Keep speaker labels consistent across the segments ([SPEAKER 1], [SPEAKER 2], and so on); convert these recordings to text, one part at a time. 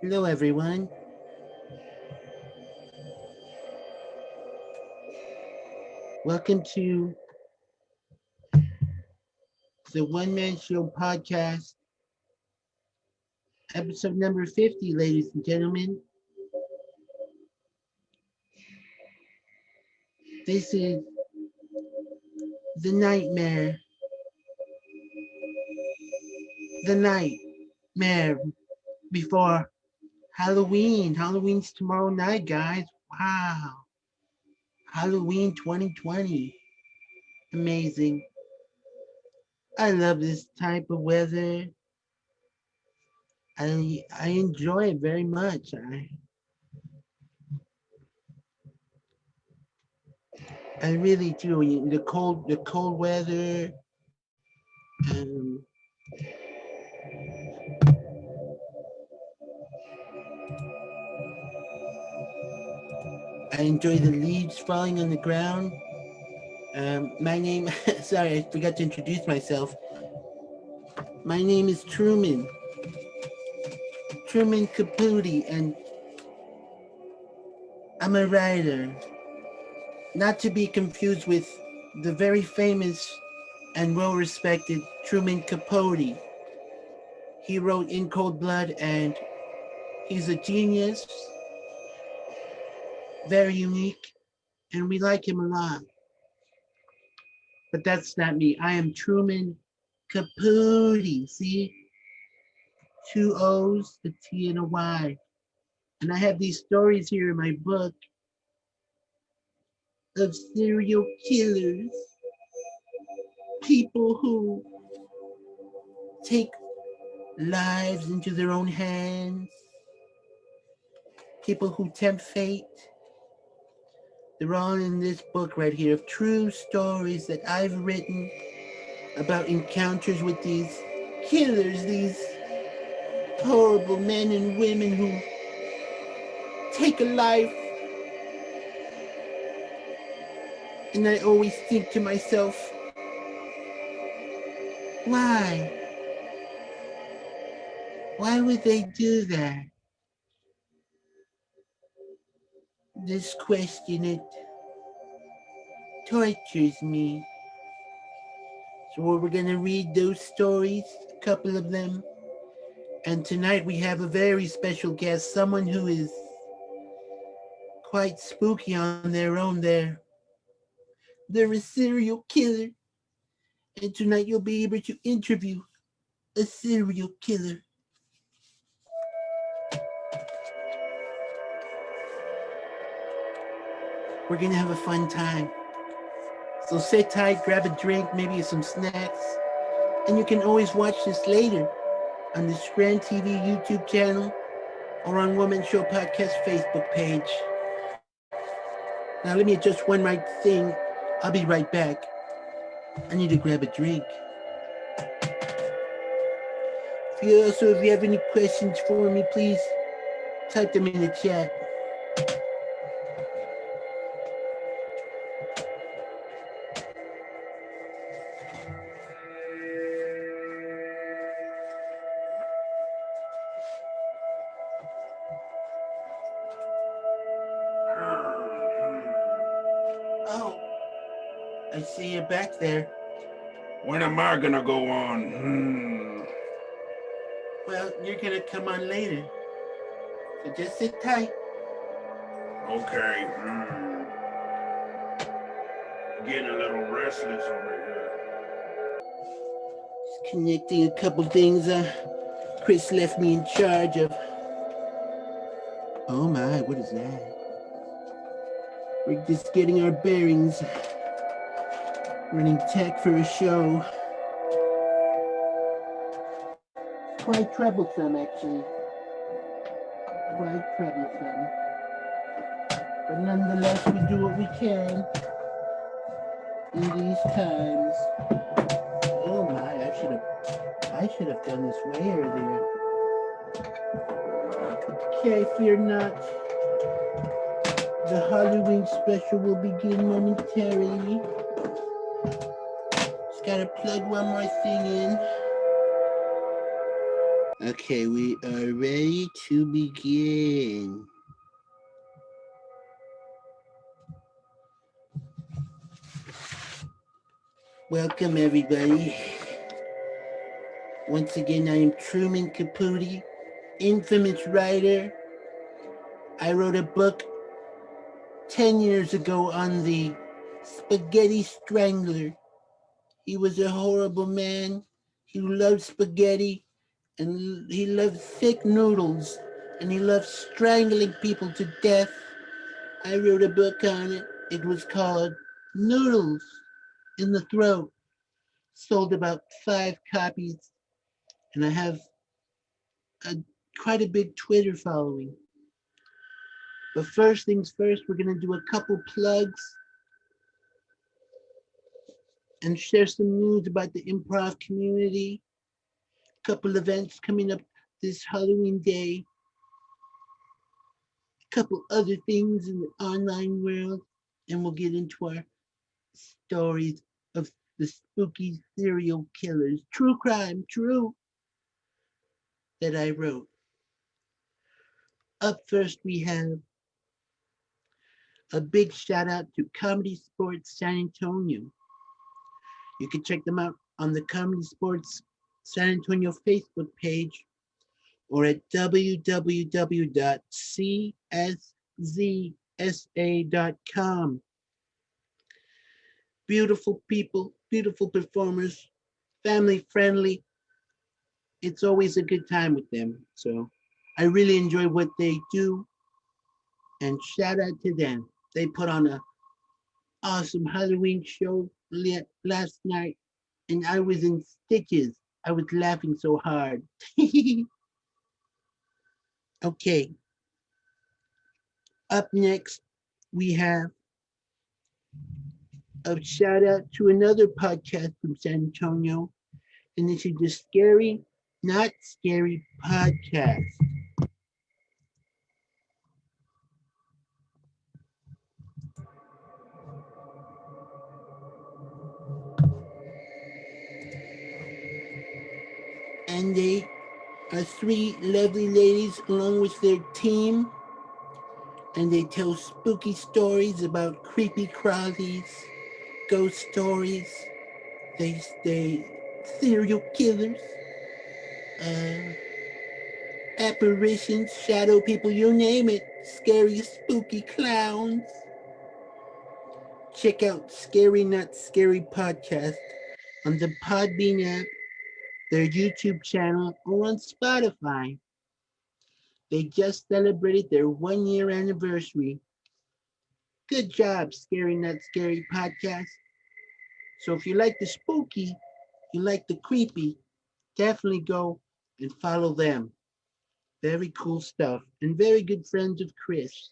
[SPEAKER 1] Hello, everyone. Welcome to the One Man Show podcast, episode number 50, ladies and gentlemen. This is the Nightmare, the Nightmare before Halloween. Halloween's tomorrow night, guys. Wow. Halloween 2020. Amazing. I love this type of weather. I enjoy it very much. I really do. The cold weather. Um, I enjoy the leaves falling on the ground. My name, sorry, I forgot to introduce myself. My name is Truman Capote, and I'm a writer. Not to be confused with the very famous and well respected Truman Capote. He wrote In Cold Blood, and he's a genius, very unique, and we like him a lot. But that's not me. I am Truman Capote. See? Two O's, a T, and a Y. And I have these stories here in my book of serial killers, people who take lives into their own hands, people who tempt fate. They're all in this book right here of true stories that I've written about encounters with these killers, these horrible men and women who take a life. And I always think to myself, why? Why would they do that? This question, it tortures me. So we're gonna read those stories, a couple of them. And tonight we have a very special guest, someone who is quite spooky on their own there. They're a serial killer. And tonight you'll be able to interview a serial killer. We're gonna have a fun time. So sit tight, grab a drink, maybe some snacks, and you can always watch this later on the Scran TV YouTube channel or on Woman Show Podcast Facebook page. Now let me adjust one right thing. I'll be right back. I need to grab a drink. If you have any questions for me, please type them in the chat. Oh, I see you're back there.
[SPEAKER 2] When am I gonna go on?
[SPEAKER 1] Well, you're gonna come on later. So just sit tight.
[SPEAKER 2] Okay. Getting a little restless over
[SPEAKER 1] Just connecting a couple things. Chris left me in charge of. Oh my, what is that? We're just getting our bearings. Running tech for a show. Quite troublesome, actually. Quite troublesome. But nonetheless, we do what we can in these times. Oh my, I should have done this way earlier. Okay, fear not. The Halloween special will begin momentarily. Just gotta plug one more thing in. Okay, we are ready to begin. Welcome, everybody. Once again, I am Truman Capote, infamous writer. I wrote a book 10 years ago on the Spaghetti Strangler. He was a horrible man. He loved spaghetti and he loved thick noodles and he loved strangling people to death. I wrote a book on it. It was called Noodles in the Throat. Sold about 5 copies, and I have a, quite a big Twitter following. But first things first, we're going to do a couple plugs and share some news about the improv community. A couple events coming up this Halloween day. A couple other things in the online world. And we'll get into our stories of the spooky serial killers. True crime, true, that I wrote. Up first, we have a big shout out to Comedy Sports San Antonio. You can check them out on the Comedy Sports San Antonio Facebook page or at www.cszsa.com. Beautiful people, beautiful performers, family friendly. It's always a good time with them. So I really enjoy what they do and shout out to them. They put on a awesome Halloween show last night and I was in stitches. I was laughing so hard. Okay, up next, we have a shout out to another podcast from San Antonio, and this is the Scary Not Scary podcast. And they are three lovely ladies along with their team, and they tell spooky stories about creepy crawlies, ghost stories, they serial killers, uh, apparitions, shadow people, you name it. Scary, spooky clowns. Check out Scary Not Scary podcast on the Podbean app, their YouTube channel, or on Spotify. They just celebrated their 1 year anniversary. Good job, Scary Not Scary podcast. So if you like the spooky, you like the creepy, definitely go and follow them. Very cool stuff. And very good friends of Chris.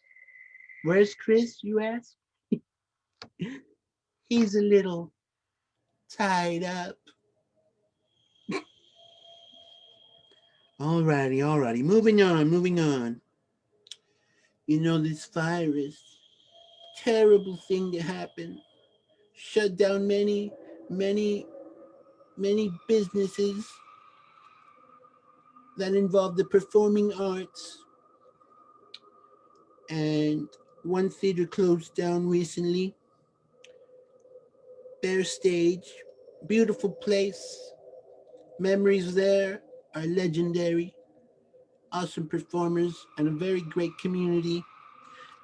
[SPEAKER 1] Where's Chris, you ask? He's a little tied up. Alrighty. Moving on. You know, this virus, terrible thing that happened. Shut down many, many businesses that involve the performing arts. And one theater closed down recently. Bear Stage, beautiful place. Memories there are legendary. Awesome performers and a very great community.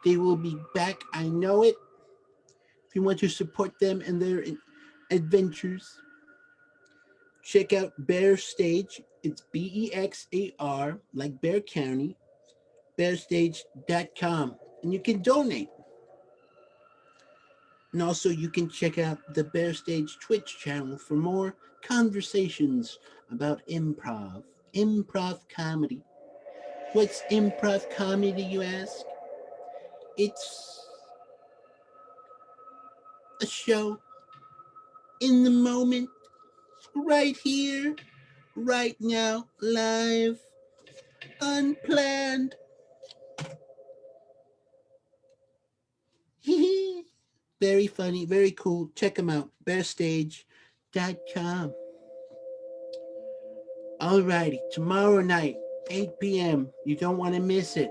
[SPEAKER 1] They will be back, I know it. If you want to support them and their adventures, check out Bear Stage. It's BEXAR, like Bear County, bearstage.com. And you can donate. And also, you can check out the Bear Stage Twitch channel for more conversations about improv comedy. What's improv comedy, you ask? It's a show in the moment, right here, right now, live, unplanned. Very funny, very cool. Check them out. Bearstage.com. Alrighty, tomorrow night, 8 p.m. You don't want to miss it.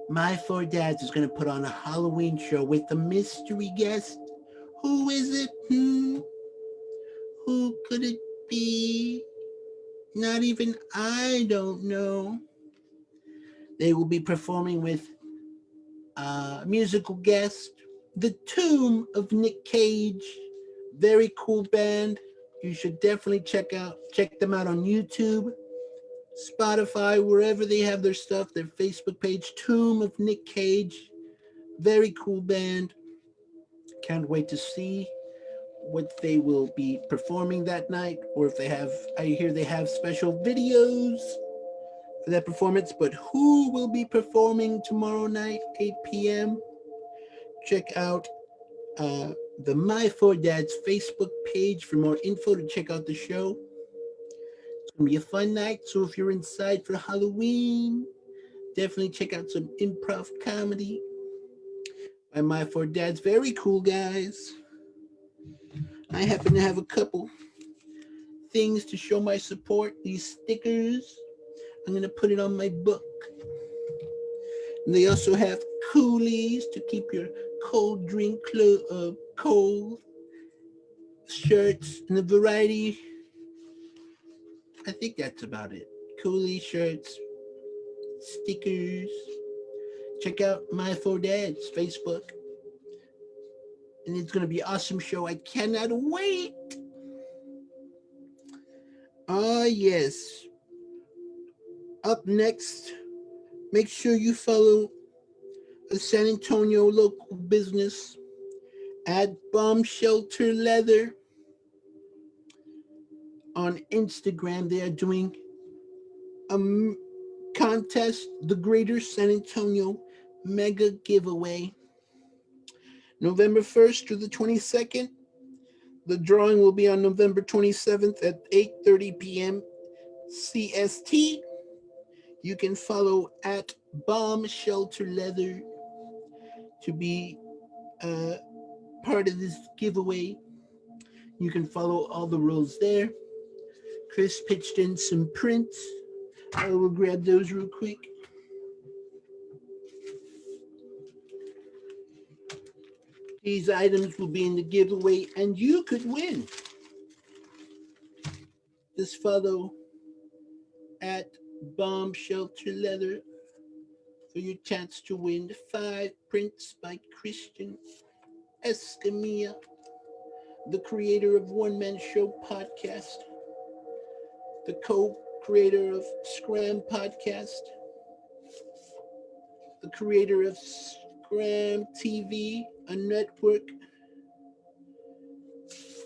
[SPEAKER 1] My Four Dads is going to put on a Halloween show with a mystery guest. Who is it? Who could it be? Not even I don't know. They will be performing with a musical guest, The Tomb of Nick Cage. Very cool band. You should definitely check them out on YouTube, Spotify, wherever they have their stuff, their Facebook page, Tomb of Nick Cage. Very cool band. Can't wait to see what they will be performing that night, or if they have, I hear they have special videos for that performance. But who will be performing tomorrow night, 8 p.m.? Check out the My Four Dads Facebook page for more info to check out the show. It's gonna be a fun night, so if you're inside for Halloween, definitely check out some improv comedy by My Four Dads. Very cool guys. I happen to have a couple things to show my support. These stickers. I'm gonna put it on my book. And they also have coolies to keep your cold drink cold. Shirts and a variety. I think that's about it. Coolie shirts, stickers. Check out My Four Dads Facebook. And it's gonna be an awesome show. I cannot wait. Ah, yes. Up next, make sure you follow a San Antonio local business at Bomb Shelter Leather on Instagram. They are doing a contest, the Greater San Antonio Mega Giveaway. November 1st through the 22nd. The drawing will be on November 27th at 8:30 p.m. CST. You can follow at Bomb Shelter Leather to be part of this giveaway. You can follow all the rules there. Chris pitched in some prints. I will grab those real quick. These items will be in the giveaway, and you could win. Just follow at Bomb Shelter Leather for your chance to win 5 prints by Christian Escamilla, the creator of Onemanshowpodcast, the co-creator of Scram Podcast, the creator of Scram TV, a network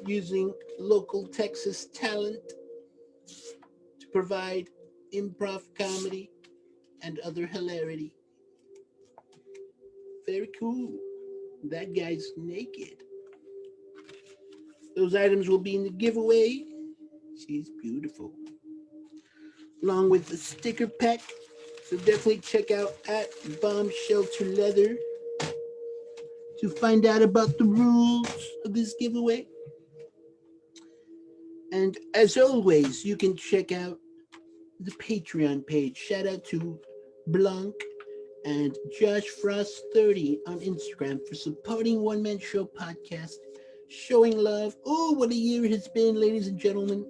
[SPEAKER 1] using local Texas talent to provide improv comedy and other hilarity. Very cool. That guy's naked. Those items will be in the giveaway. She's beautiful. Along with the sticker pack. So definitely check out at Bomb Shelter Leather to find out about the rules of this giveaway. And as always, you can check out the Patreon page. Shout out to Blanc and Josh Frost 30 on Instagram for supporting One Man Show Podcast, showing love. Oh, what a year it has been, ladies and gentlemen.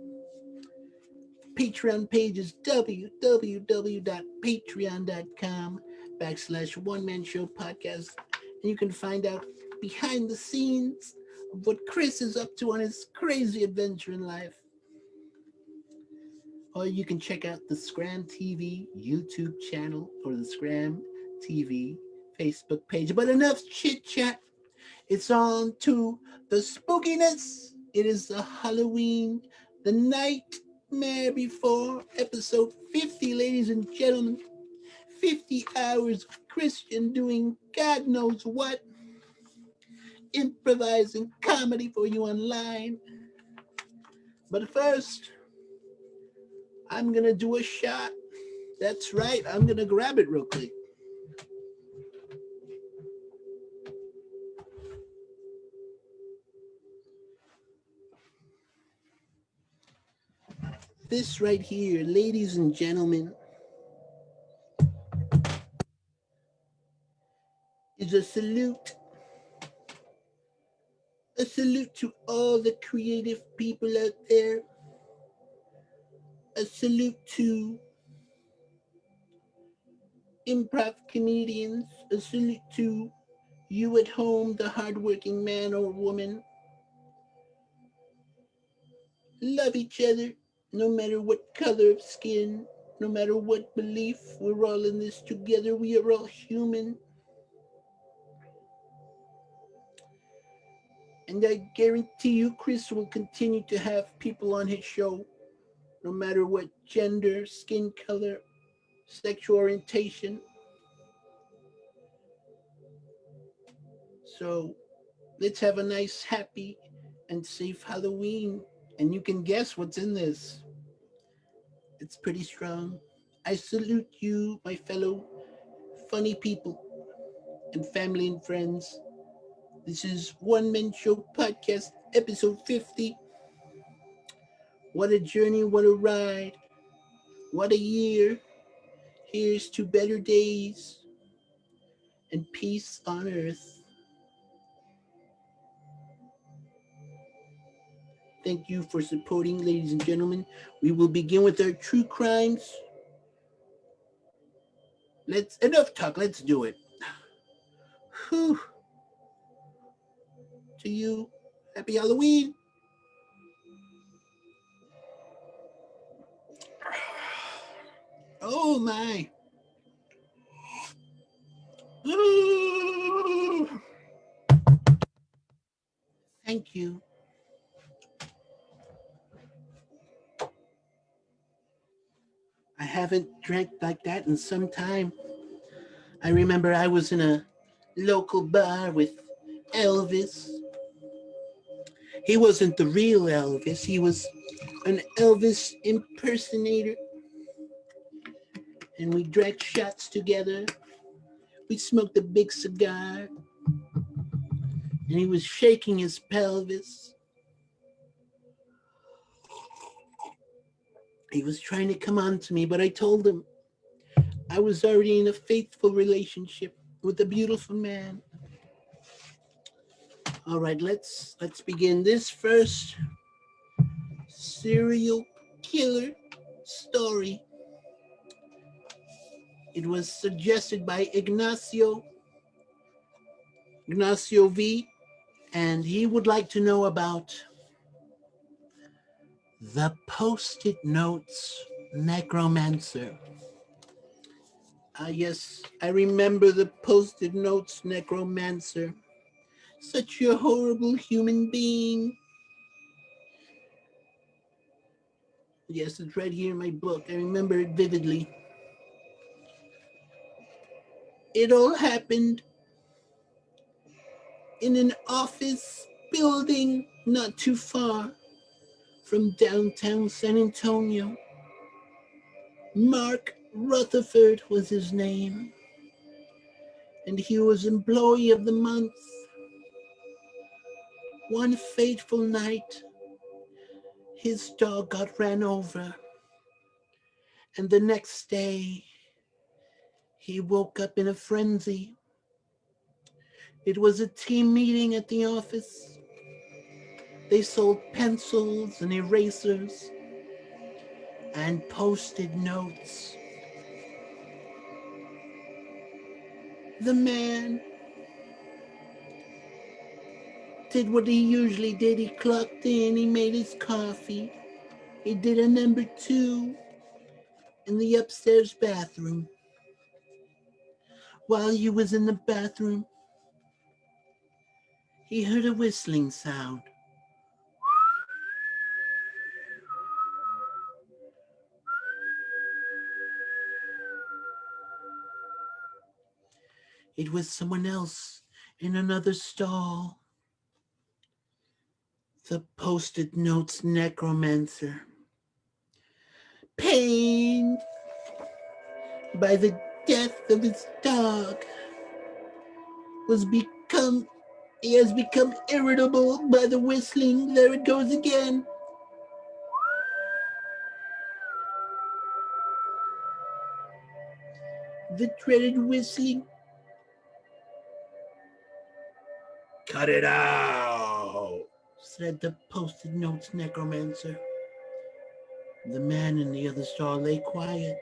[SPEAKER 1] Patreon page is www.patreon.com/One Man Show Podcast. And you can find out behind the scenes of what Chris is up to on his crazy adventure in life. Or you can check out the Scram TV YouTube channel or the Scram TV Facebook page. But enough chit chat. It's on to the spookiness. It is the Halloween, the Night-mare before episode 50, ladies and gentlemen. 50 hours of Christian doing God knows what. Improvising comedy for you online. But first, I'm going to do a shot. That's right. I'm going to grab it real quick. This right here, ladies and gentlemen, is a salute to all the creative people out there, a salute to improv comedians, a salute to you at home, the hardworking man or woman. Love each other, no matter what color of skin, no matter what belief. We're all in this together. We are all human. And I guarantee you, Chris will continue to have people on his show, no matter what gender, skin color, sexual orientation. So let's have a nice, happy, and safe Halloween. And you can guess what's in this. It's pretty strong. I salute you, my fellow funny people and family and friends. This is One Man Show Podcast, episode 50. What a journey, what a ride, what a year. Here's to better days and peace on earth. Thank you for supporting, ladies and gentlemen. We will begin with our true crimes. Let's enough talk. Let's do it. Whew. To you, happy Halloween. Oh my. Thank you. I haven't drank like that in some time. I remember I was in a local bar with Elvis. He wasn't the real Elvis, he was an Elvis impersonator. And we drank shots together. We smoked a big cigar. And he was shaking his pelvis. He was trying to come on to me, but I told him I was already in a faithful relationship with a beautiful man. All right, let's begin this first serial killer story. It was suggested by Ignacio V, and he would like to know about the Post-it Notes Necromancer. Yes, I remember the Post-it Notes Necromancer. Such a horrible human being. Yes, it's right here in my book. I remember it vividly. It all happened in an office building not too far from downtown San Antonio. Mark Rutherford was his name, and he was Employee of the Month. One fateful night, his dog got ran over, and the next day, he woke up in a frenzy. It was a team meeting at the office. They sold pencils and erasers and Post-it notes. The man did what he usually did. He clocked in, he made his coffee. He did a number 2 in the upstairs bathroom. While he was in the bathroom, he heard a whistling sound. It was someone else in another stall. The Post-it Notes Necromancer, pained by the death of his dog, he has become irritable by the whistling. There it goes again. The dreaded whistling.
[SPEAKER 2] Cut it out,
[SPEAKER 1] said the post-it notes necromancer. The man in the other stall lay quiet,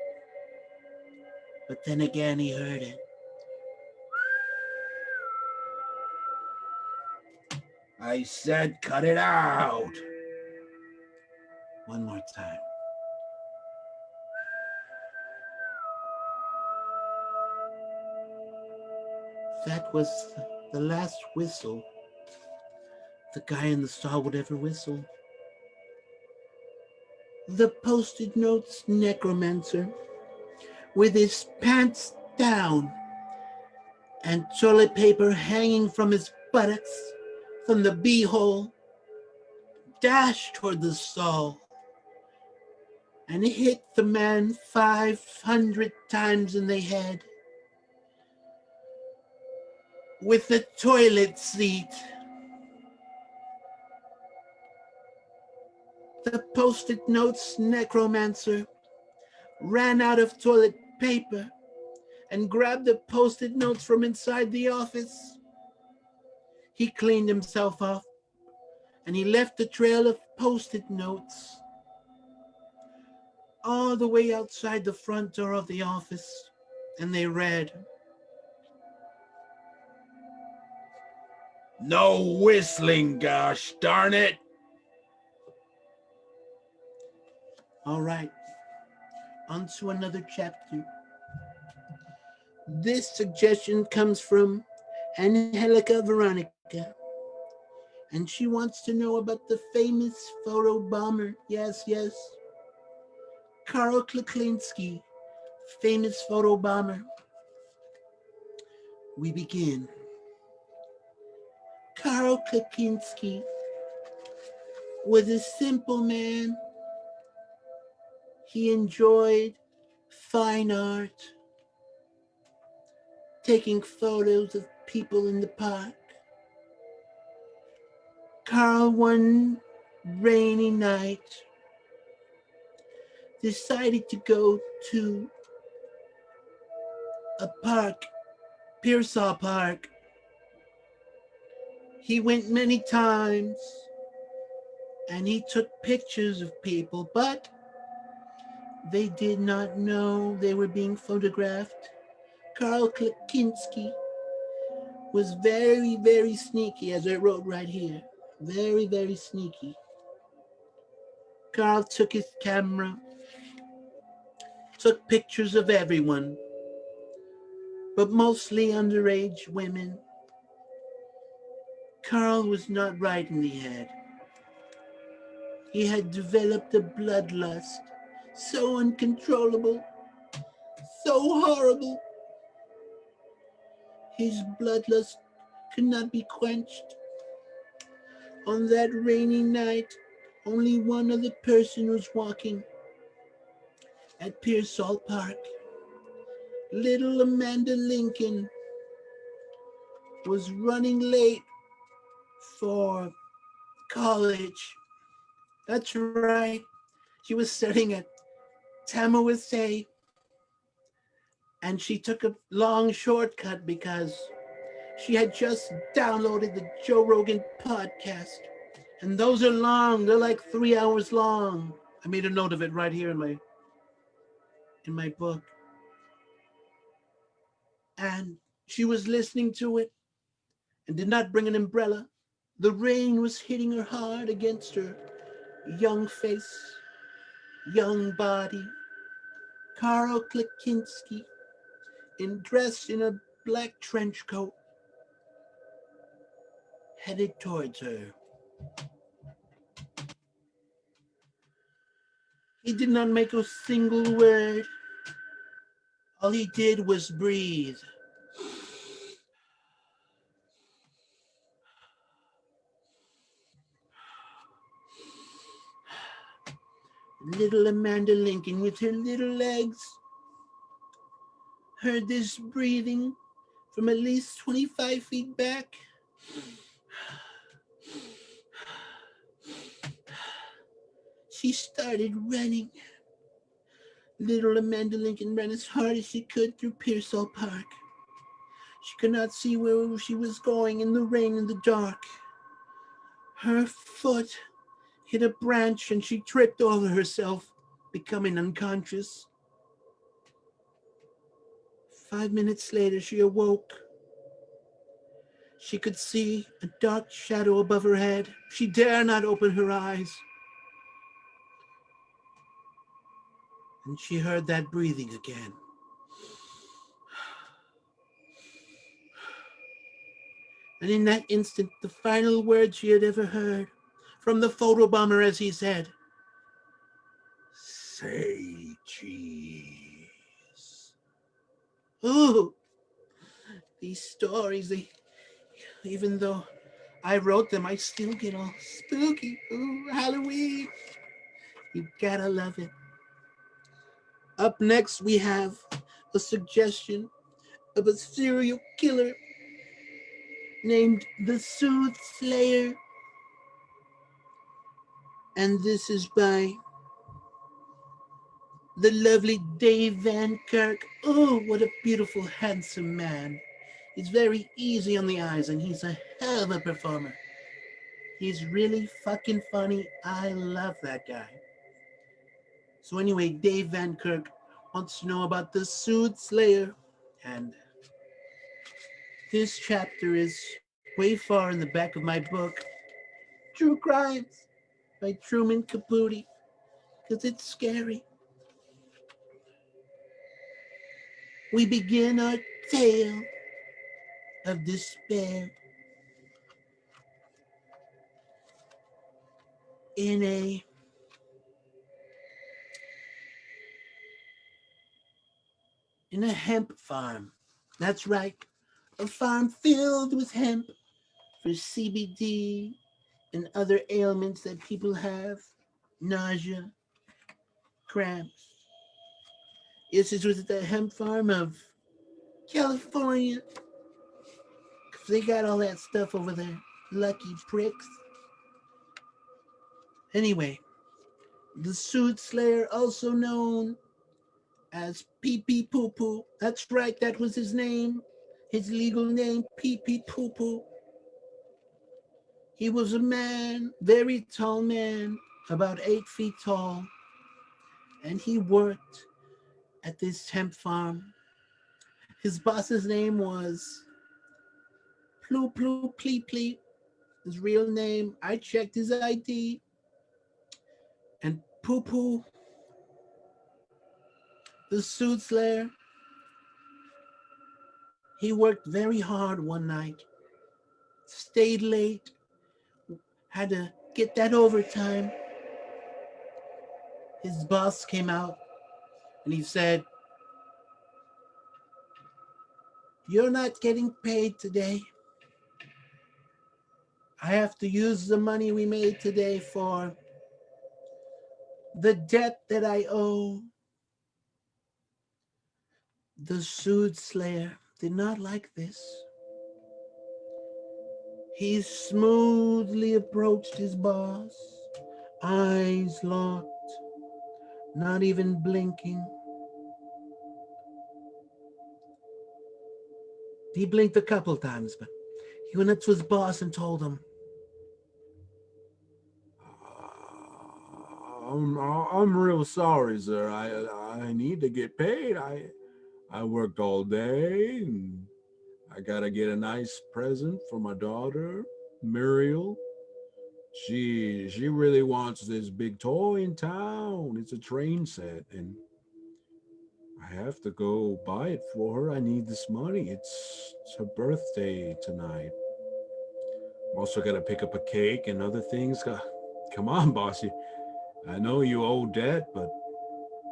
[SPEAKER 1] but then again he heard it.
[SPEAKER 2] I said cut it out.
[SPEAKER 1] One more time. That was the last whistle the guy in the stall would ever whistle. The post-it notes necromancer, with his pants down and toilet paper hanging from his buttocks from the beehole, dashed toward the stall and hit the man 500 times in the head with the toilet seat. The post-it notes necromancer ran out of toilet paper and grabbed the post-it notes from inside the office. He cleaned himself off and he left a trail of post-it notes all the way outside the front door of the office, and they read,
[SPEAKER 2] No whistling, gosh darn it.
[SPEAKER 1] all right, on to another chapter. This suggestion comes from Angelica Veronica, and she wants to know about the famous photo bomber. Yes, Karl Kuklinski, famous photo bomber. We begin. Karl Kuklinski was a simple man. He enjoyed fine art, taking photos of people in the park. Karl, one rainy night, decided to go to a park, Pearsall Park. He went many times and he took pictures of people, but they did not know they were being photographed. Karl Kuklinski was very, very sneaky, as I wrote right here. Very, very sneaky. Karl took his camera, took pictures of everyone, but mostly underage women. Karl was not right in the head. He had developed a bloodlust so uncontrollable, so horrible. His bloodlust could not be quenched. On that rainy night, only one other person was walking at Pearsall Park. Little Amanda Lincoln was running late for college. That's right. She was studying at Tamu, and she took a long shortcut because she had just downloaded the Joe Rogan podcast. And those are long. They're like 3 hours long. I made a note of it right here in my book. And she was listening to it and did not bring an umbrella. The rain was hitting her hard against her young face, young body. Karl Kuklinski, dressed in a black trench coat, headed towards her. He did not make a single word. All he did was breathe. Little Amanda Lincoln, with her little legs, heard this breathing from at least 25 feet back. She started running. Little Amanda Lincoln ran as hard as she could through Pearsall Park. She could not see where she was going in the rain and the dark. Her foot hit a branch and she tripped over herself, becoming unconscious. 5 minutes later, she awoke. She could see a dark shadow above her head. She dare not open her eyes. And she heard that breathing again. And in that instant, the final word she had ever heard from the photobomber as he said, "Say cheese." Ooh, these stories, even though I wrote them, I still get all spooky. Ooh, Halloween. You gotta love it. Up next, we have a suggestion of a serial killer named the Soothsayer. And this is by the lovely Dave Van Kirk. Oh, what a beautiful, handsome man. He's very easy on the eyes and he's a hell of a performer. He's really fucking funny. I love that guy. So anyway, Dave Van Kirk wants to know about the Soothsayer. And this chapter is way far in the back of my book, True Crimes by Truman Capote, because it's scary. We begin our tale of despair in a hemp farm. That's right, a farm filled with hemp for CBD and other ailments that people have, nausea, cramps. Yes, this was at the hemp farm of California. 'Cause they got all that stuff over there. Lucky pricks. Anyway, the Soothsayer, also known as Pee Pee Poo Poo. That's right, that was his name. His legal name, Pee Pee Poo Poo. He was a man, very tall man, about 8 feet tall, and he worked at this hemp farm. His boss's name was Plu Plu Plee Plee, his real name. I checked his ID, and Poo Poo, the Soothsayer, he worked very hard one night, stayed late, had to get that overtime. His boss came out and he said, "You're not getting paid today. I have to use the money we made today for the debt that I owe." The Soothsayer did not like this. He smoothly approached his boss, eyes locked, not even blinking. He blinked a couple times, but he went up to his boss and told him,
[SPEAKER 3] I'm real sorry, sir. I need to get paid. I worked all day, and I gotta get a nice present for my daughter, Muriel. She really wants this big toy in town. It's a train set, and I have to go buy it for her. I need this money. It's her birthday tonight. I'm also gotta pick up a cake and other things. Come on, bossy. I know you owe debt, but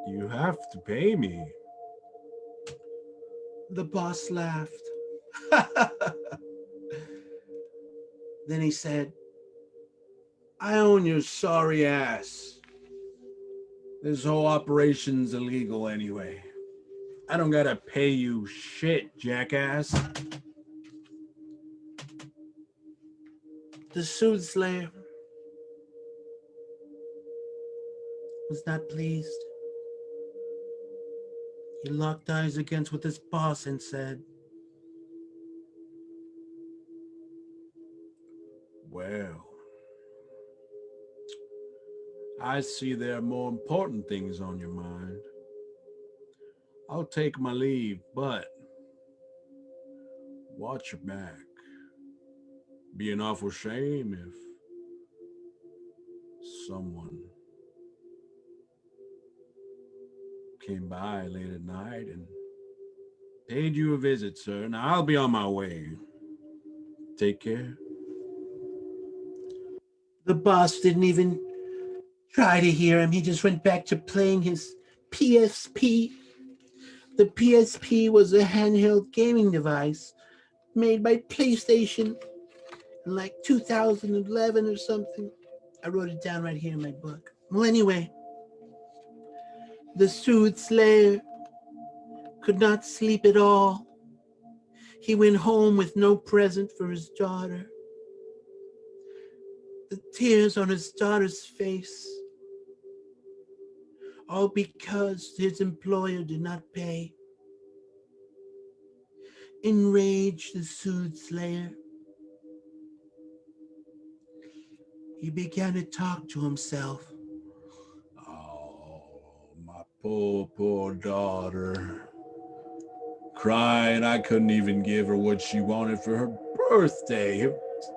[SPEAKER 3] you have to pay me.
[SPEAKER 1] the boss laughed. Then he said,
[SPEAKER 3] I own your sorry ass. This whole operation's illegal anyway. I don't gotta pay you shit, jackass.
[SPEAKER 1] the Soothsayer was not pleased. He locked eyes again with his boss and said,
[SPEAKER 3] "Well, I see there are more important things on your mind. I'll take my leave, but watch your back. Be an awful shame if someone came by late at night and paid you a visit, sir. Now I'll be on my way. Take care."
[SPEAKER 1] the boss didn't even try to hear him. He just went back to playing his PSP. The PSP was a handheld gaming device made by PlayStation in like 2011 or something. I wrote it down right here in my book. Well, anyway, the soothsayer could not sleep at all. He went home with no present for his daughter. The tears on his daughter's face, all because his employer did not pay. Enraged, the soothsayer, he began to talk to himself.
[SPEAKER 3] Oh, my poor daughter. Crying, I couldn't even give her what she wanted for her birthday, her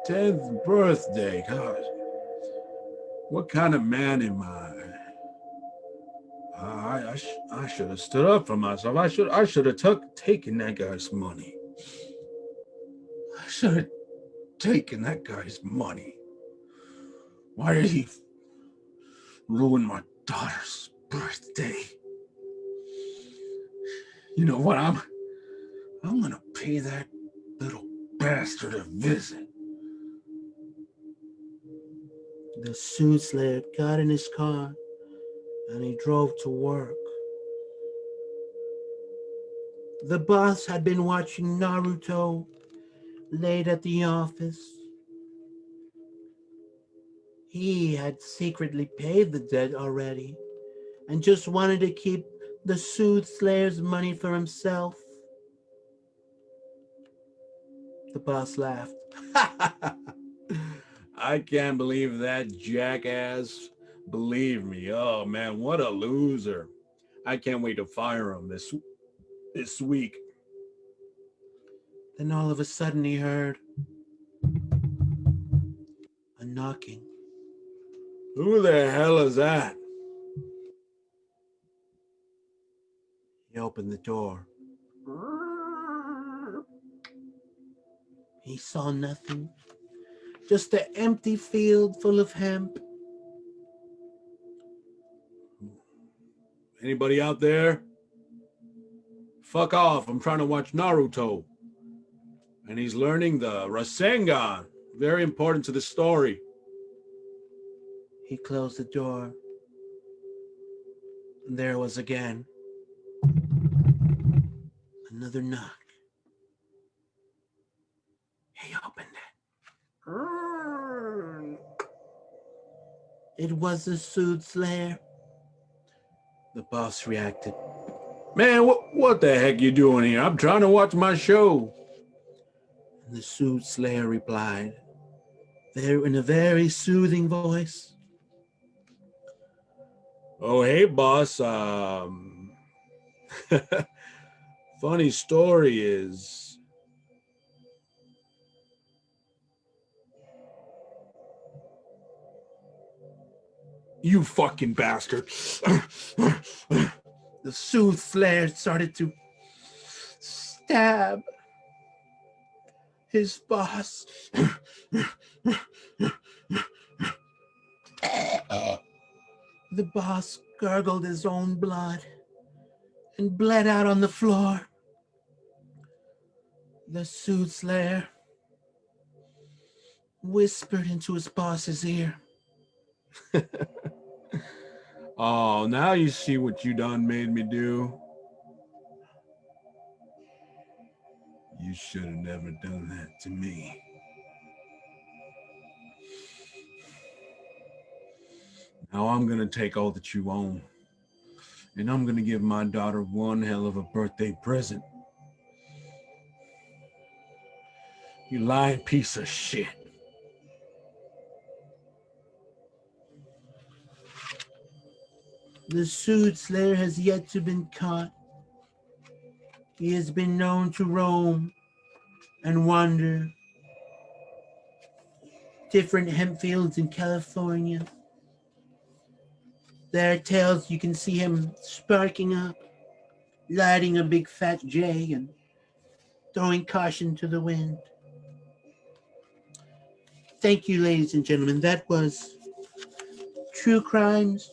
[SPEAKER 3] 10th birthday. Gosh, what kind of man am I? I should have stood up for myself. I should have taken that guy's money. I should have taken that guy's money. Why did he ruin my daughter's birthday? You know what? I'm gonna pay that little bastard a visit.
[SPEAKER 1] The soothsayer got in his car and he drove to work. The boss had been watching Naruto late at the office. He had secretly paid the debt already and just wanted to keep the soothsayer's money for himself. The boss laughed.
[SPEAKER 3] I can't believe that jackass. Believe me. Oh man, what a loser. I can't wait to fire him this week.
[SPEAKER 1] Then all of a sudden he heard a knocking.
[SPEAKER 3] Who the hell is that?
[SPEAKER 1] He opened the door. He saw nothing, just an empty field full of hemp.
[SPEAKER 3] Anybody out there? Fuck off. I'm trying to watch Naruto. And he's learning the Rasengan. Very important to the story.
[SPEAKER 1] He closed the door. And there was again another knock. He opened it. It was the soothsayer. The boss reacted.
[SPEAKER 3] Man, what the heck you doing here? I'm trying to watch my show.
[SPEAKER 1] And the soothsayer replied, there in a very soothing voice.
[SPEAKER 3] Oh, hey, boss. Funny story is, you fucking bastard.
[SPEAKER 1] The soothsayer started to stab his boss. The boss gurgled his own blood and bled out on the floor. The soothsayer whispered into his boss's ear.
[SPEAKER 3] Oh, now you see what you done made me do. You should have never done that to me. Now I'm gonna take all that you own And I'm going to give my daughter one hell of a birthday present. You lying piece of shit.
[SPEAKER 1] The Sooth Slayer has yet to been caught. He has been known to roam and wander different hemp fields in California. There are tales you can see him sparking up, lighting a big fat J and throwing caution to the wind. Thank you, ladies and gentlemen. That was True Crimes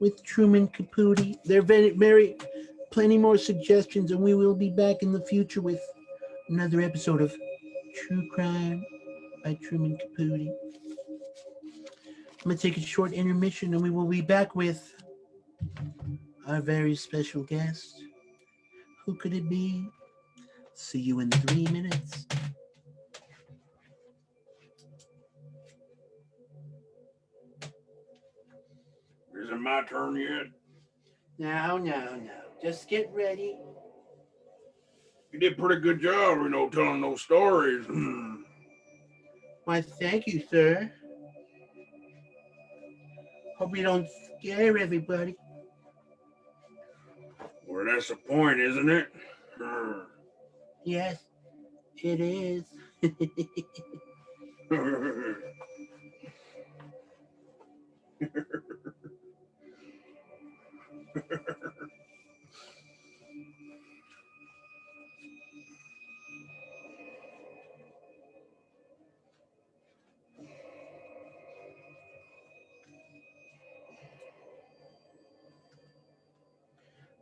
[SPEAKER 1] with Truman Capote. There are very plenty more suggestions, and we will be back in the future with another episode of True Crime by Truman Capote. I'm going to take a short intermission, and we will be back with our very special guest. Who could it be? See you in 3 minutes.
[SPEAKER 2] Is it my turn yet?
[SPEAKER 1] No. Just get ready.
[SPEAKER 2] You did a pretty good job, telling those stories.
[SPEAKER 1] Why, thank you, sir. Hope we don't scare everybody.
[SPEAKER 2] Well, that's the point, isn't it?
[SPEAKER 1] Yes, it is.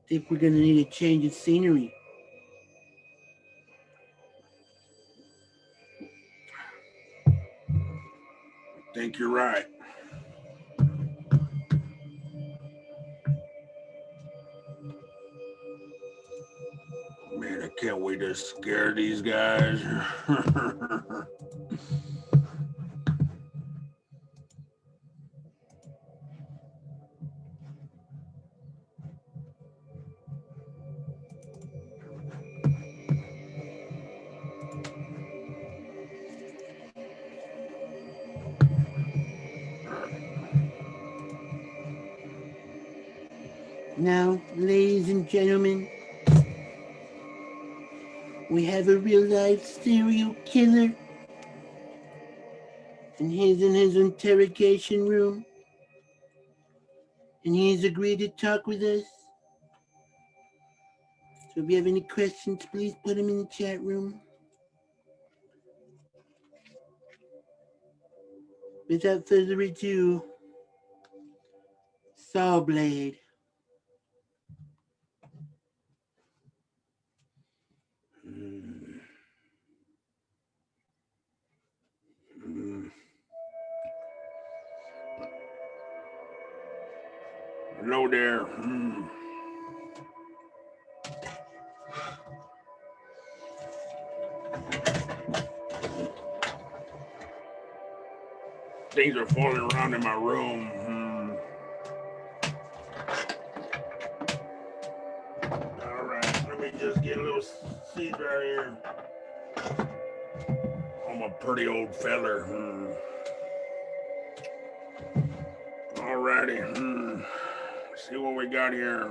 [SPEAKER 1] Think we're gonna need a change of scenery.
[SPEAKER 2] I think you're right. Man, I can't wait to scare these guys.
[SPEAKER 1] Now, ladies and gentlemen, we have a real life serial killer. And he's in his interrogation room. And he's agreed to talk with us. So if you have any questions, please put them in the chat room. Without further ado, Sawblade.
[SPEAKER 2] Hello there. Things are falling around in my room. All right, let me just get a little seat right here. I'm a pretty old feller. All righty. See what we got here.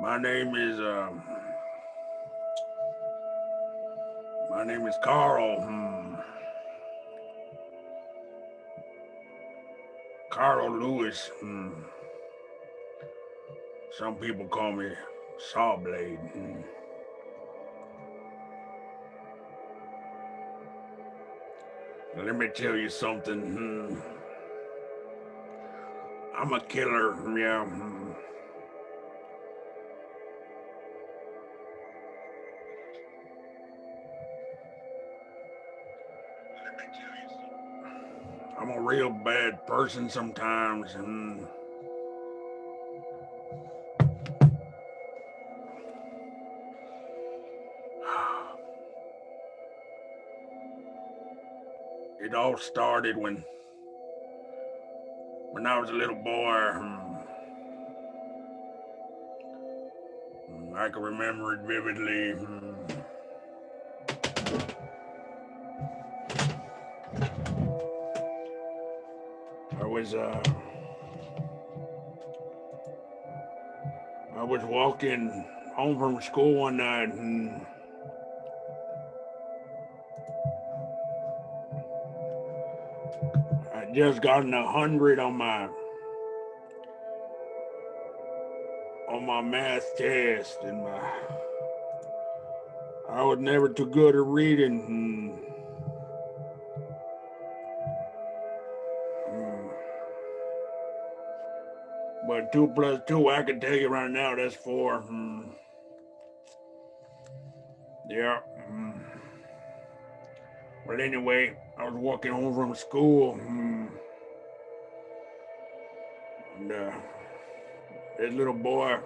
[SPEAKER 2] My name is Carl. Carl Lewis. Some people call me Sawblade. Let me tell you something. I'm a killer, yeah. I'm a real bad person sometimes. it all started when I was a little boy. I can remember it vividly. I was walking home from school one night, and I just gotten 100 on my math test, and I was never too good at reading. But 2 plus 2, I can tell you right now, that's 4. Yeah. But anyway, I was walking home from school, and this little boy,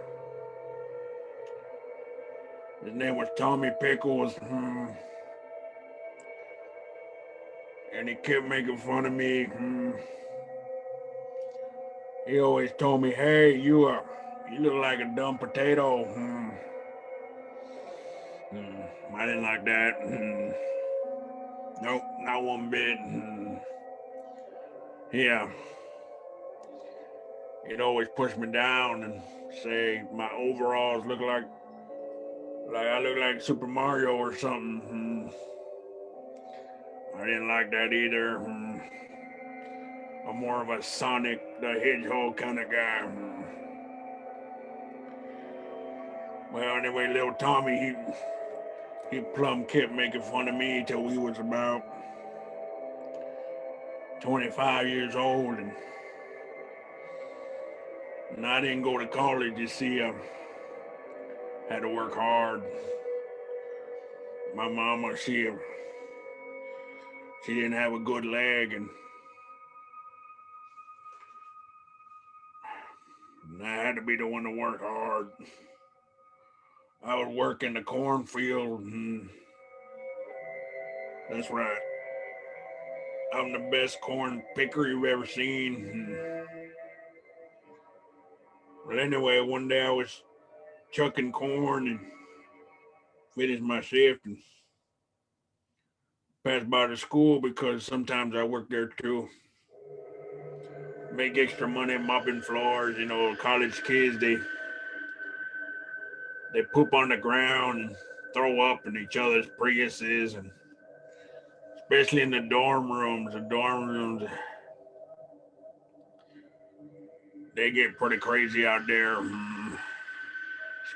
[SPEAKER 2] his name was Tommy Pickles, and he kept making fun of me. He always told me, "Hey, you look like a dumb potato." I didn't like that. Nope, not one bit. Yeah, he'd always push me down and say my overalls look like I look like Super Mario or something. I didn't like that either. I'm more of a Sonic the Hedgehog kind of guy. Well, anyway, little Tommy, he plumb kept making fun of me till we was about 25 years old, and I didn't go to college. You see, I had to work hard. My mama, she didn't have a good leg, and I had to be the one to work hard. I would work in the cornfield. That's right. I'm the best corn picker you've ever seen. Well, anyway, one day I was chucking corn and finished my shift and passed by the school because sometimes I work there too. Make extra money mopping floors. You know, college kids, they poop on the ground and throw up in each other's Priuses, and especially in the dorm rooms. The dorm rooms, they get pretty crazy out there,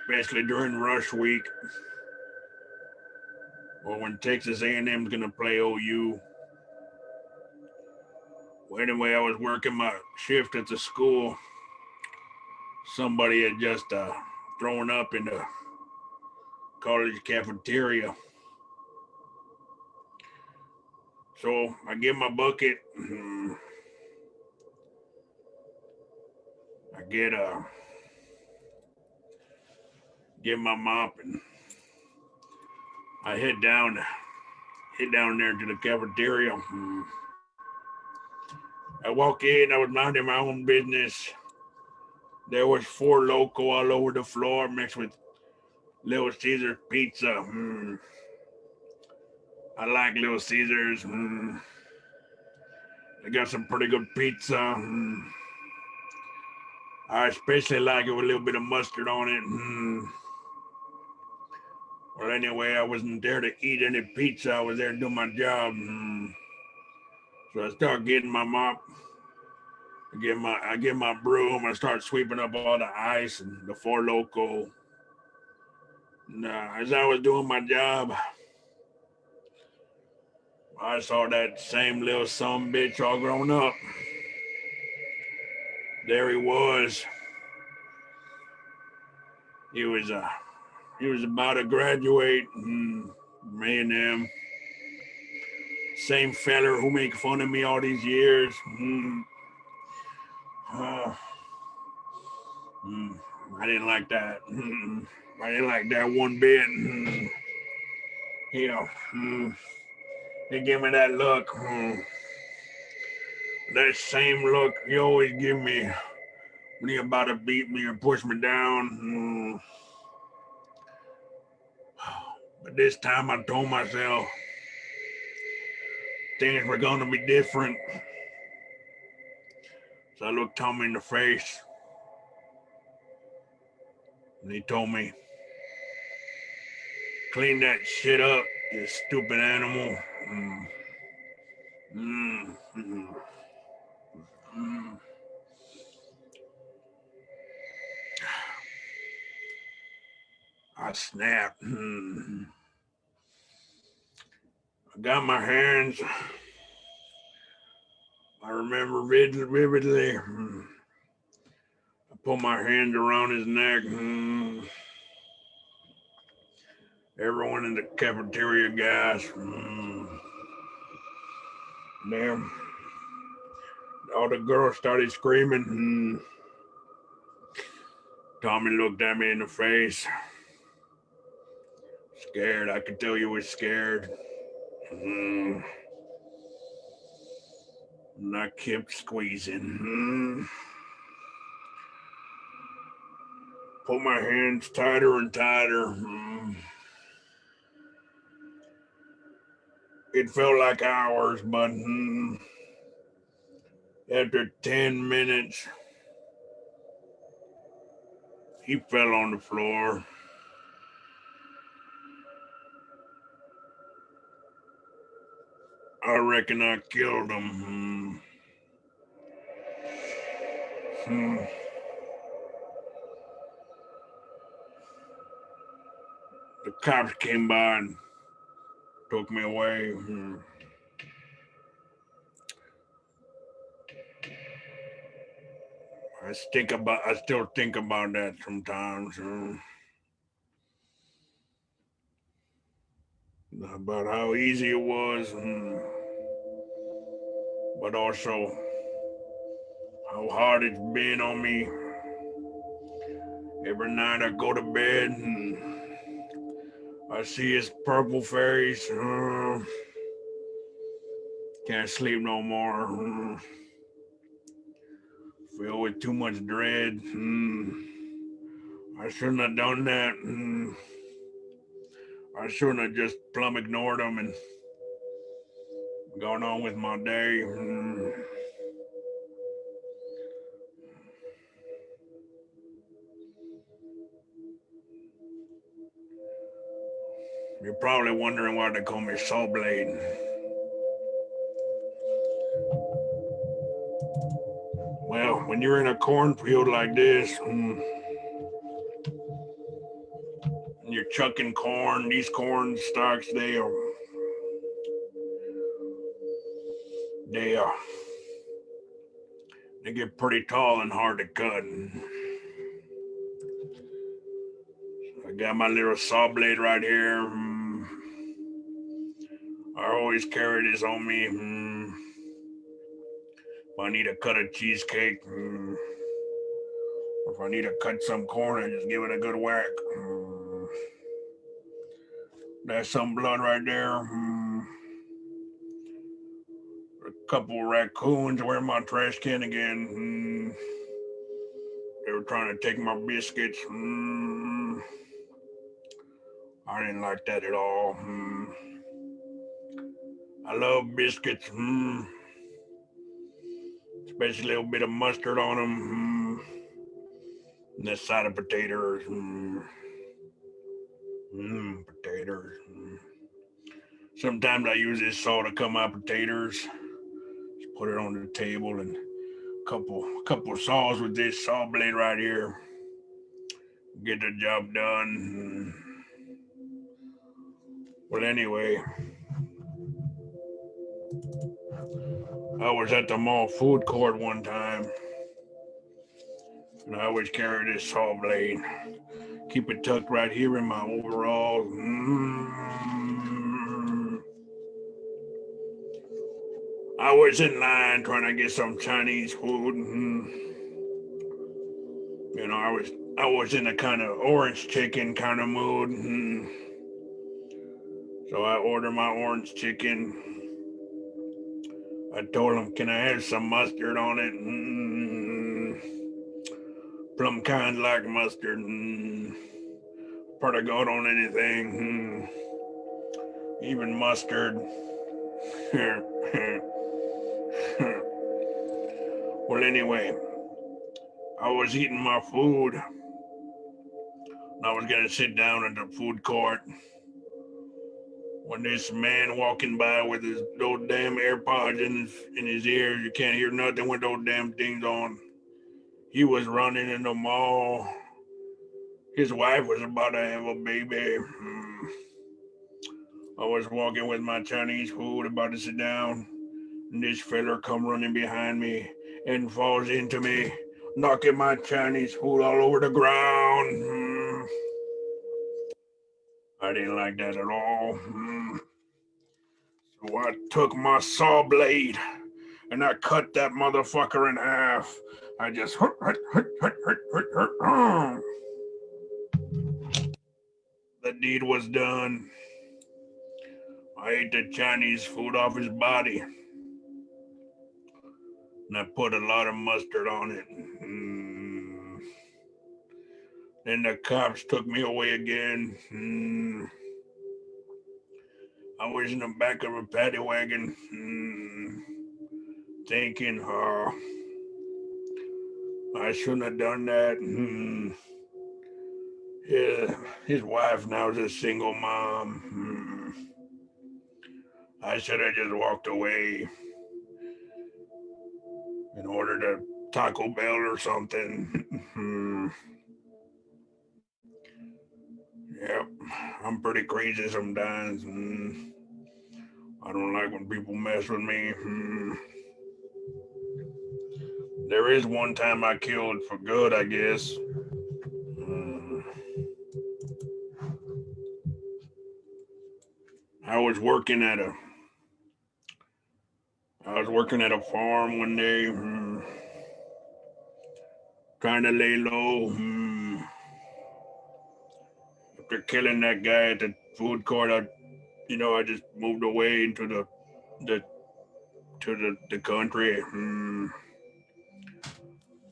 [SPEAKER 2] especially during rush week or when Texas A&M's gonna play OU. Well, anyway, I was working my shift at the school. Somebody had just thrown up in the college cafeteria. So I get my bucket. I get my mop, and I head down there to the cafeteria. I walk in. I was minding my own business. There was Four Loko all over the floor, mixed with Little Caesars pizza. I like Little Caesars. They got some pretty good pizza. I especially like it with a little bit of mustard on it. Well, anyway, I wasn't there to eat any pizza. I was there to do my job. So I start getting my mop. I get my broom. I start sweeping up all the ice and the Four Loko. And, as I was doing my job, I saw that same little sumbitch all grown up. There he was. He was about to graduate. Me and him, same feller who make fun of me all these years. I didn't like that. I didn't like that one bit. Yeah. He gave me that look. That same look you always give me when you're about to beat me or push me down. But this time I told myself things were going to be different. So I looked Tommy in the face. And he told me, clean that shit up, you stupid animal. I snapped. I got my hands. I remember vividly. I put my hands around his neck. Everyone in the cafeteria gasped. Damn. All the girls started screaming. Tommy looked at me in the face. Scared. I could tell you was scared. And I kept squeezing. Put my hands tighter and tighter. It felt like hours, but after 10 minutes, he fell on the floor. I reckon I killed him. The cops came by and took me away. I still think about that sometimes. About how easy it was, but also how hard it's been on me. Every night I go to bed and I see his purple face. Can't sleep no more. Filled with too much dread. I shouldn't have done that. I shouldn't have just plumb ignored him and gone on with my day. You're probably wondering why they call me Saw Blade. Well, when you're in a cornfield like this, and you're chucking corn, these corn stalks, they get pretty tall and hard to cut. I got my little saw blade right here. I always carry this on me. If I need to cut a cheesecake, or if I need to cut some corn, I just give it a good whack. That's some blood right there. A couple of raccoons were in my trash can again. They were trying to take my biscuits. I didn't like that at all. I love biscuits. Especially a little bit of mustard on them. And that side of potatoes. Potatoes. Sometimes I use this saw to cut my potatoes. Just put it on the table and a couple saws with this saw blade right here. Get the job done. Well, anyway, I was at the mall food court one time, and I always carry this saw blade. Keep it tucked right here in my overalls. I was in line trying to get some Chinese food. You know, I was in a kind of orange chicken kind of mood. So I ordered my orange chicken. I told him, can I have some mustard on it? Plum kind like mustard. Part of goat on anything. Even mustard. Well, anyway, I was eating my food. And I was going to sit down in the food court when this man walking by with his those damn AirPods in his ears. You can't hear nothing with those damn things on. He was running in the mall. His wife was about to have a baby. I was walking with my Chinese food, about to sit down, and this fella come running behind me and falls into me, knocking my Chinese food all over the ground. I didn't like that at all. So I took my saw blade and I cut that motherfucker in half. I just the deed was done. I ate the Chinese food off his body. And I put a lot of mustard on it. Then the cops took me away again. I was in the back of a paddy wagon, thinking, oh, I shouldn't have done that. Yeah, his wife now is a single mom. I should have just walked away and ordered a Taco Bell or something. Yep, I'm pretty crazy sometimes. I don't like when people mess with me. There is one time I killed for good, I guess. I was working at a farm one day, trying to lay low. After killing that guy at the food court, I just moved away into the country.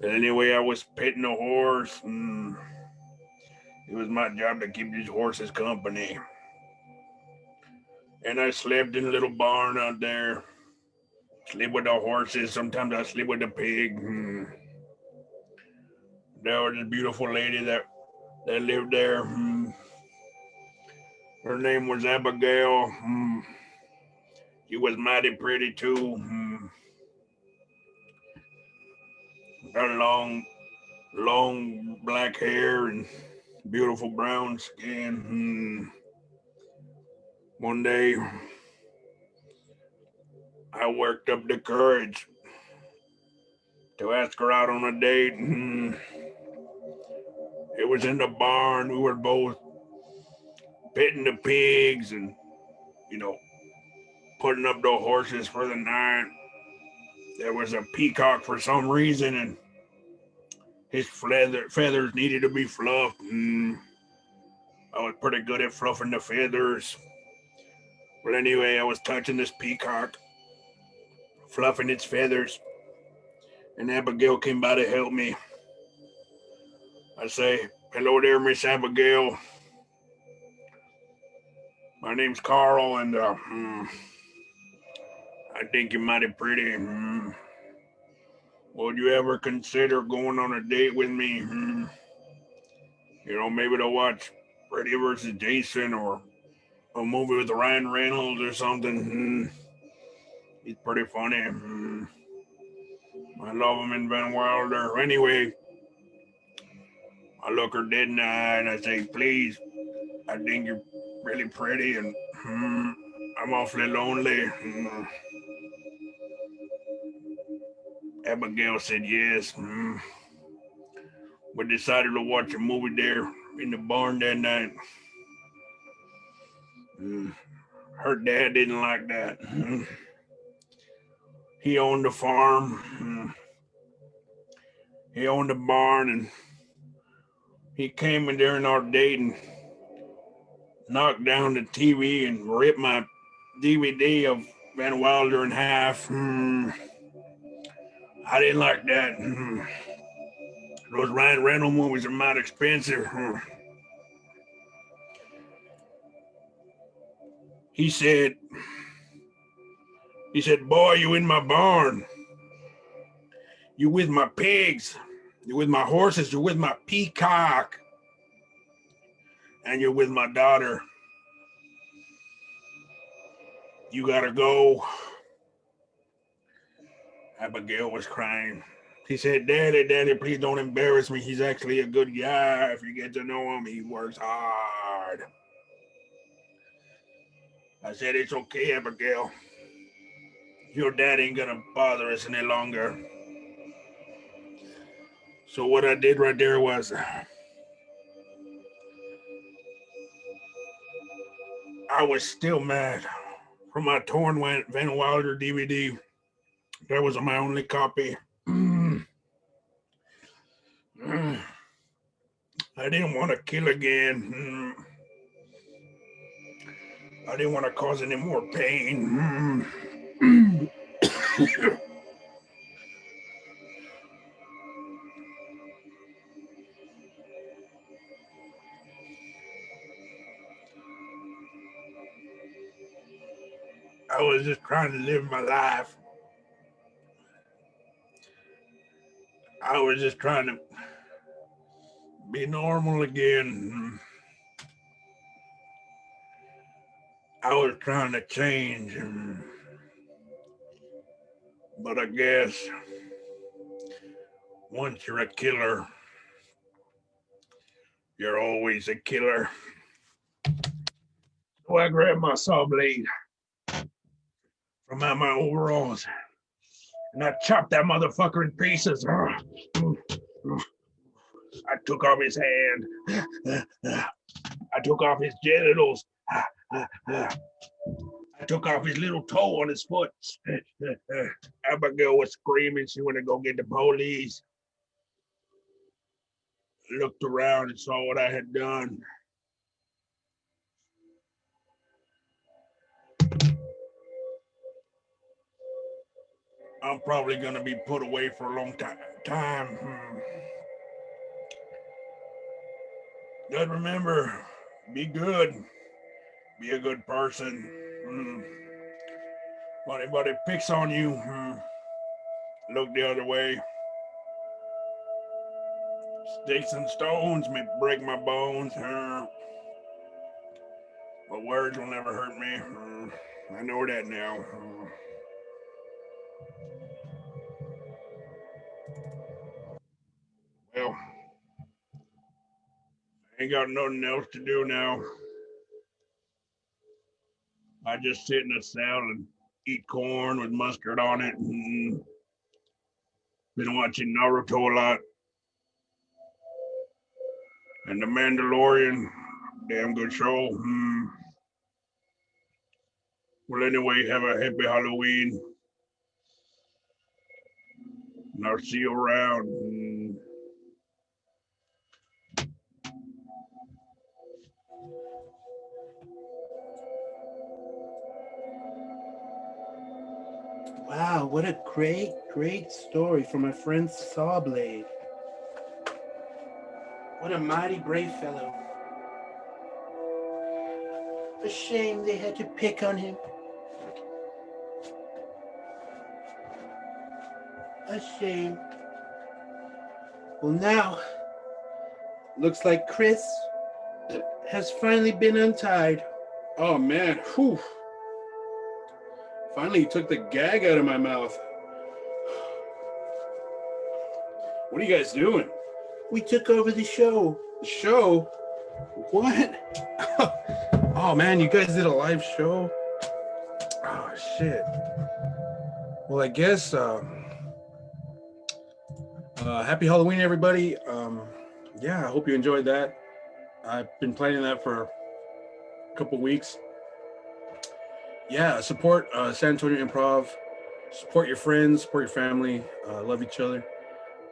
[SPEAKER 2] Anyway, I was petting a horse. It was my job to keep these horses company. And I slept in a little barn out there. Sleep with the horses. Sometimes I sleep with the pig. There was this beautiful lady that lived there. Her name was Abigail. She was mighty pretty too. Her long black hair and beautiful brown skin. One day, I worked up the courage to ask her out on a date. It was in the barn. We were both petting the pigs and, putting up the horses for the night. There was a peacock for some reason, and his feathers needed to be fluffed. I was pretty good at fluffing the feathers. Well, anyway, I was touching this peacock, fluffing its feathers, and Abigail came by to help me. I say, hello there, Miss Abigail. My name's Carl, and I think you're mighty pretty. Would you ever consider going on a date with me? Maybe to watch Freddy versus Jason or a movie with Ryan Reynolds or something. He's pretty funny. I love him in Van Wilder. Anyway, I look her dead in the eye and I say, please, I think you're really pretty and I'm awfully lonely. Abigail said yes. We decided to watch a movie there in the barn that night. Her dad didn't like that. He owned the farm. He owned the barn, and he came in during our date and knocked down the TV and ripped my DVD of Van Wilder in half. I didn't like that. Those Ryan Reynolds movies are mighty expensive. He said, boy, you in my barn. You with my pigs. You're with my horses. You're with my peacock. And you're with my daughter. You gotta go. Abigail was crying. He said, Daddy, please don't embarrass me. He's actually a good guy. If you get to know him, he works hard. I said, it's okay, Abigail. Your dad ain't gonna bother us any longer. So what I did right there was I was still mad from my torn Van Wilder DVD. That was my only copy. I didn't want to kill again. I didn't want to cause any more pain. I was just trying to live my life. I was just trying to be normal again. I was trying to change. But I guess once you're a killer, you're always a killer. So I grabbed my saw blade from out my overalls and I chopped that motherfucker in pieces. I took off his hand. I took off his genitals. I took off his little toe on his foot. Abigail was screaming. She wanted to go get the police. Looked around and saw what I had done. I'm probably going to be put away for a long time. But remember, be good. Be a good person. When anybody picks on you, look the other way. Sticks and stones may break my bones, but words will never hurt me. I know that now. Well, I ain't got nothing else to do now. I just sit in a cell and eat corn with mustard on it. Been watching Naruto a lot. And The Mandalorian, damn good show. Well, anyway, have a happy Halloween. And I'll see you around.
[SPEAKER 1] Wow, what a great story from my friend Sawblade. What a mighty brave fellow. A shame they had to pick on him. A shame. Well, now, looks like Chris has finally been untied.
[SPEAKER 3] Oh man, whew. Finally, you took the gag out of my mouth. What are you guys doing?
[SPEAKER 1] We took over the show.
[SPEAKER 3] The show? What? Oh man, you guys did a live show? Oh shit. Well, I guess happy Halloween, everybody. Yeah, I hope you enjoyed that. I've been planning that for a couple weeks. Yeah, support San Antonio Improv. Support your friends, support your family. Love each other.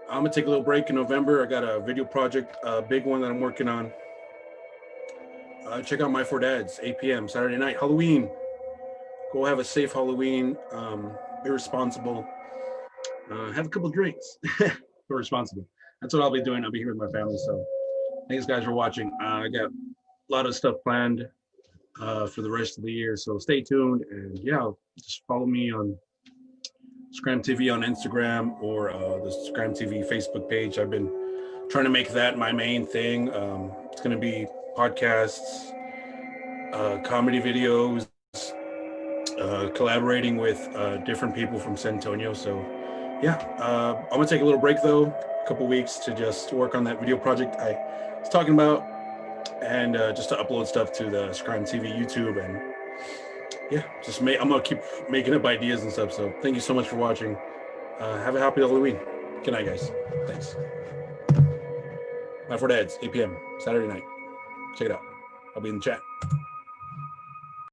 [SPEAKER 3] I'm gonna take a little break in November. I got a video project, a big one that I'm working on. Check out My Four Dads, 8 p.m. Saturday night, Halloween.
[SPEAKER 4] Go have a safe Halloween. Be responsible. Have a couple drinks. Be responsible. That's what I'll be doing. I'll be here with my family. So thanks, guys, for watching. I got a lot of stuff planned for the rest of the year. So stay tuned. And yeah, just follow me on Scram TV on Instagram or the Scram TV Facebook page. I've been trying to make that my main thing. It's going to be podcasts, comedy videos, collaborating with different people from San Antonio. So yeah, I'm gonna take a little break though, a couple weeks to just work on that video project I was talking about, and just to upload stuff to the Scram TV YouTube. And yeah, I'm gonna keep making up ideas and stuff. So thank you so much for watching. Have a happy Halloween. Good night, guys. Thanks. Night for Dads, 8 p.m. Saturday night. Check it out. I'll be in the chat.